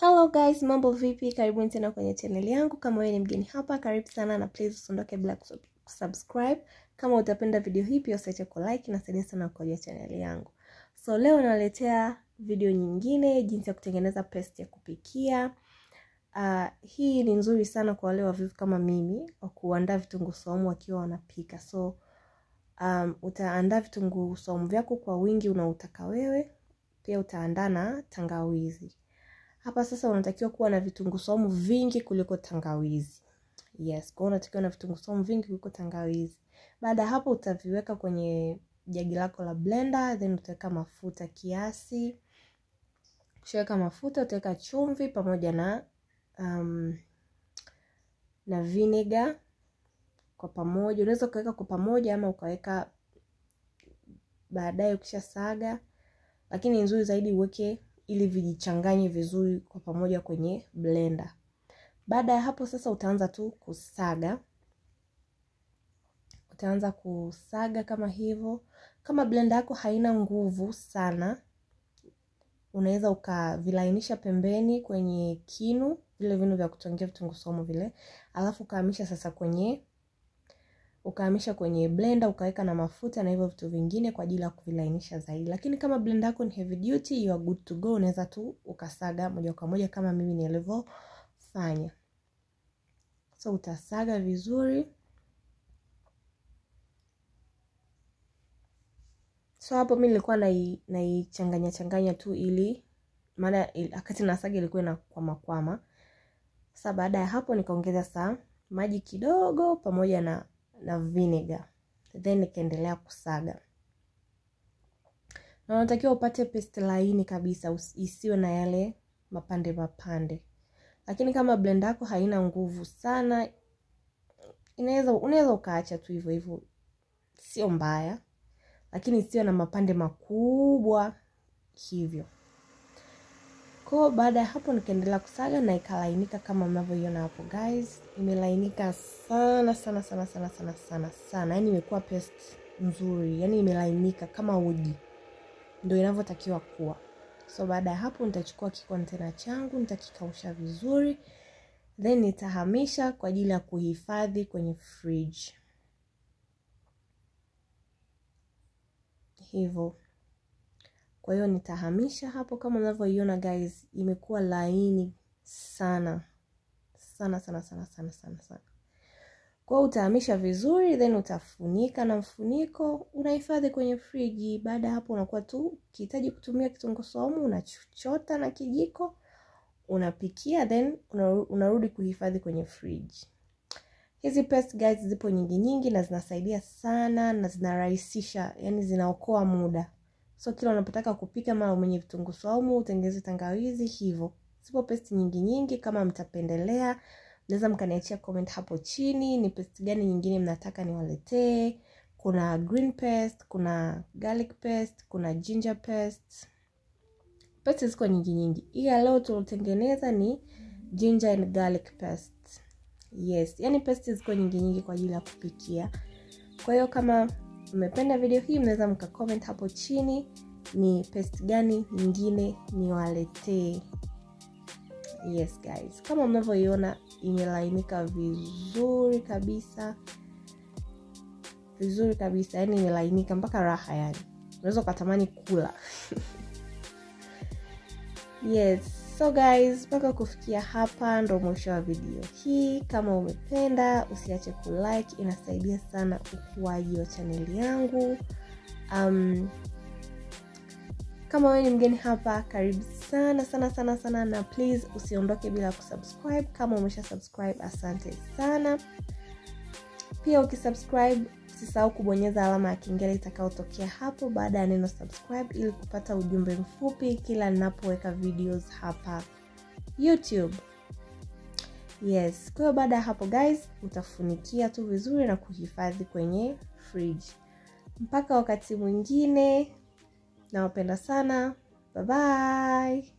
Hello guys, mambo vipi? Karibuni tena kwenye channel yangu. Kama wewe ni mgeni hapa, karibu sana na please usiondoke bila kusubscribe. Kama utapenda video hii pia usiache ku-like, inasaidia sana kwa channel yangu. So leo naletea video nyingine, jinsi ya kutengeneza paste ya kupikia. Hii ni nzuri sana kwa wale wavivu kama mimi, wa kuandaa vitunguu saumu wakiwa wanapika. So utaandaa vitunguu saumu vyako kwa wingi unaotaka wewe, pia utaandaa na tangawizi. Hapa sasa unatakiwa kuwa na vitunguu saumu vingi kuliko tangawizi. Yes, kwa unatakiwa na vitunguu saumu vingi kuliko tangawizi. Baada hapo utaviweka kwenye jagi lako la blender, then utaweka mafuta kiasi. Ukishaweka mafuta utaweka chumvi pamoja na vinegar kwa pamoja. Unaweza kuweka kwa pamoja ama ukaweka baadaye ukishasaga. Lakini nzuri zaidi uweke ili vijichanganye vizuri kwa pamoja kwenye blender. Baada ya hapo sasa utaanza tu kusaga. Utaanza kusaga kama hivyo. Kama blender yako haina nguvu sana, unaweza ukavilainisha pembeni kwenye kinu, vile vinu vya kutwangia vitunguu saumu vile. Alafu ukahamisha sasa kwenye blender, ukaweka na mafuta na hivyo vitu vingine kwa ajili ya kuvilainisha zaidi. Lakini kama blender yako ni heavy duty, you are good to go. Unaweza tu ukasaga moja kwa moja kama mimi nilivyofanya. So utasaga vizuri. So hapo mimi nilikuwa naichanganya tu ili maana wakati nasaga ilikuwa inakwama. Sasa baada ya hapo nikaongeza maji kidogo pamoja na vinegar. Then nikaendelea kusaga. Na unatakiwa upate paste laini kabisa, isiwe na yale mapande. Lakini kama blender yako haina nguvu sana, unaweza ukaacha tu hivyo. Sio mbaya. Lakini isiwe na mapande makubwa hivyo. Kwa baada ya hapo nikaendelea kusaga na ikalainika kama mnavyoiona hapo guys. Imelainika sana. Yaani imekuwa paste nzuri. Yaani imelainika kama uji. Ndio inavyotakiwa kuwa. So baada ya hapo nitachukua kikontena changu, nitakikausha vizuri. Then nitahamisha kwa ajili ya kuhifadhi kwenye fridge. Hivyo. Kwa hiyo nitahamisha hapo kama mnavyoiona guys, imekuwa laini sana. Sana. Kwa hiyo utahamisha vizuri, then utafunika na mfuniko, unahifadhi kwenye friji. Baada hapo unakuwa tu ukihitaji kutumia kitunguu saumu, unachota na kijiko, unapikia, then unarudi kuhifadhi kwenye friji. Hizi paste guys zipo nyingi na zinasaidia sana na zinarahisisha, yani zinaokoa muda. So kila unapotaka kupika mara mwenye vitunguu saumu, utengeneze tangawizi hivyo. Zipo paste nyingi kama mtapendelea, mnaweza mkaniachia comment hapo chini ni paste gani nyingine mnataka niwaletee. Kuna green paste, kuna garlic paste, kuna ginger paste. Paste ziko nyingi. Hii leo tulotengeneza ni ginger and garlic paste. Yes, yani paste ziko nyingi kwa ajili ya kupikia. Kwa hiyo kama mmependa video hii mnaweza mkacomment hapo chini ni paste gani nyingine niwaletee. Yes guys, kama mnavyoiona imelainika vizuri kabisa. Yani imelainika mpaka raha yani. Unaweza kutamani kula. Yes, so guys, mpaka kufikia hapa ndo mwisho wa video hii. Kama umependa usiache kulike, inasaidia sana ukuaji wa channel yangu. Kama wewe ni mgeni hapa, karibu sana na please usiondoke bila kusubscribe. Kama umesha subscribe, asante sana. Pia ukisubscribe usisahau kubonyeza alama ya kengele itakayotokea hapo baada ya neno subscribe ili kupata ujumbe mfupi kila ninapoweka videos hapa YouTube. Yes, kwa baada ya hapo guys, utafunikia tu vizuri na kuhifadhi kwenye fridge. Mpaka wakati mwingine, nawapenda sana. Bye bye.